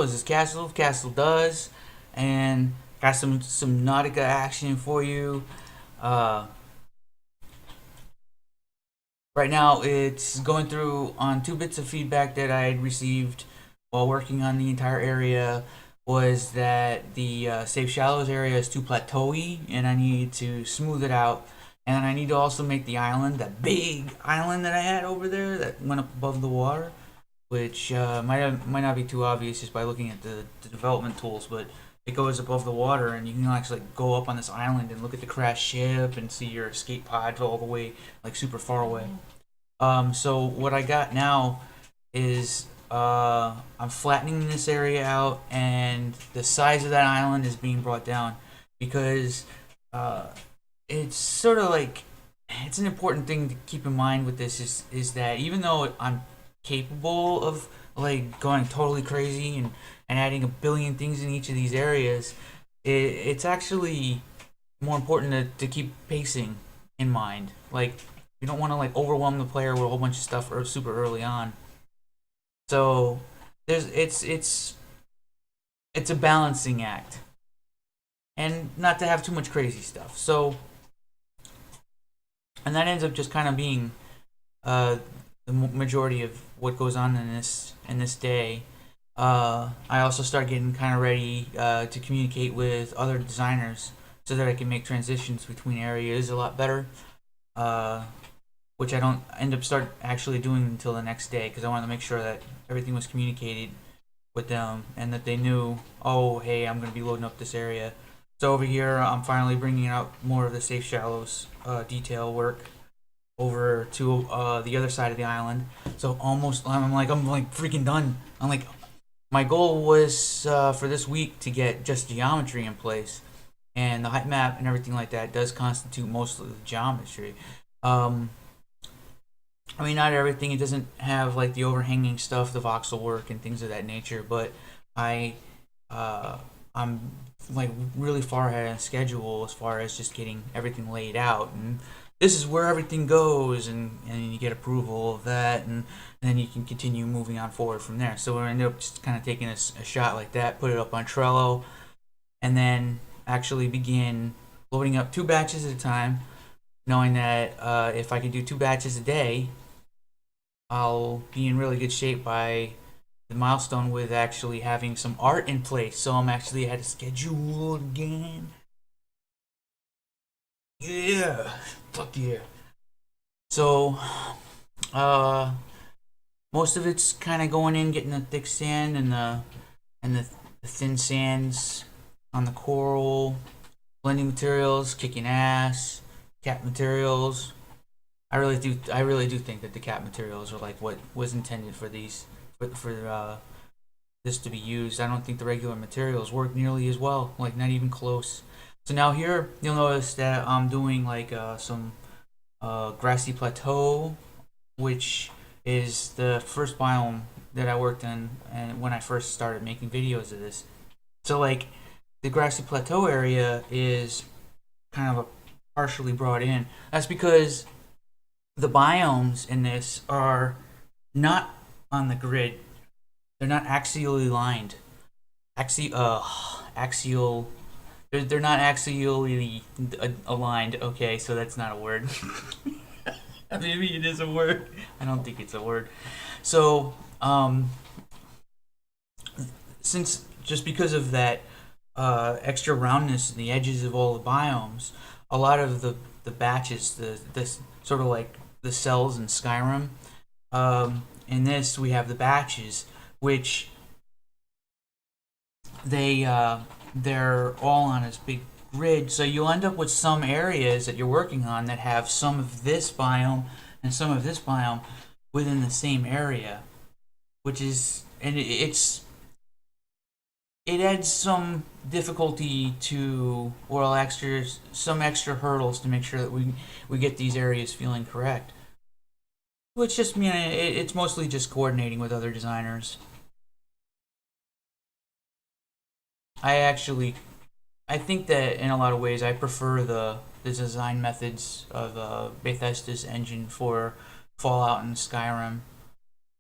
is this castle? Castle does, and got some Nautica action for you. Uh, right now, it's going through on 2 bits of feedback that I had received while working on the entire area. Was that the safe shallows area is too plateauy, and I need to smooth it out. And I need to also make the island, that big island that I had over there that went up above the water, which might not be too obvious just by looking at the development tools, but it goes above the water, and you can actually go up on this island and look at the crashed ship and see your escape pods all the way, like super far away. So what I got now is I'm flattening this area out, and the size of that island is being brought down because uh, it's sort of like it's an important thing to keep in mind with this is that even though I'm capable of like going totally crazy and adding a billion things in each of these areas, it's actually more important to keep pacing in mind. Like you don't want to like overwhelm the player with a whole bunch of stuff super early on. So there's it's a balancing act, and not to have too much crazy stuff. So and that ends up just kind of being uh, the majority of what goes on in this day. I also start getting kind of ready to communicate with other designers so that I can make transitions between areas a lot better. Uh, which I don't end up start actually doing until the next day because I wanted to make sure that everything was communicated with them and that they knew, oh, hey, I'm going to be loading up this area. So over here, I'm finally bringing out more of the safe shallows detail work over to the other side of the island. So almost, I'm like freaking done. I'm like, my goal was for this week to get just geometry in place, and the height map and everything like that does constitute most of the geometry. Um, I mean, not everything. It doesn't have like the overhanging stuff, the voxel work, and things of that nature. But I, uh, I'm like really far ahead of schedule as far as just getting everything laid out, and this is where everything goes, and you get approval of that, and then you can continue moving on forward from there. So we ended up just kind of taking a shot like that, put it up on Trello, and then actually begin loading up 2 batches at a time, knowing that if I can do 2 batches a day, I'll be in really good shape by the milestone with actually having some art in place. So I'm actually ahead of schedule again. Yeah, fuck yeah. So, uh, most of it's kind of going in, getting the thick sand and the thin sands on the coral, blending materials, kicking ass, cap materials. I really do think that the cap materials are like what was intended for these for this to be used. I don't think the regular materials work nearly as well, like not even close. So now here you'll notice that I'm doing like some grassy plateau, which is the first biome that I worked on and when I first started making videos of this. So like the grassy plateau area is kind of partially brought in. That's because the biomes in this are not on the grid. They're not axially lined. Axial. They're not axially aligned. Okay, so that's not a word. Maybe it is a word. I don't think it's a word. So, since just because of that extra roundness in the edges of all the biomes, a lot of the batches, this sort of like the cells in Skyrim. In this, we have the batches, which they're all on this big grid. So you'll end up with some areas that you're working on that have some of this biome and some of this biome within the same area, which is and it adds some difficulty to or some extra hurdles to make sure that we get these areas feeling correct. Which just mean it's mostly just coordinating with other designers. I actually I think that in a lot of ways I prefer the design methods of Bethesda's engine for Fallout and Skyrim.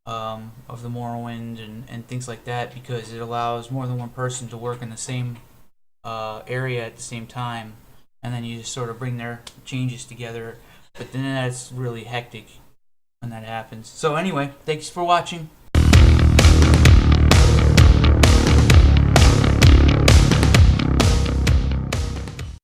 of the Morrowind and things like that, because it allows more than one person to work in the same area at the same time, and then you just sort of bring their changes together. But then that's really hectic when that happens. So anyway, thanks for watching.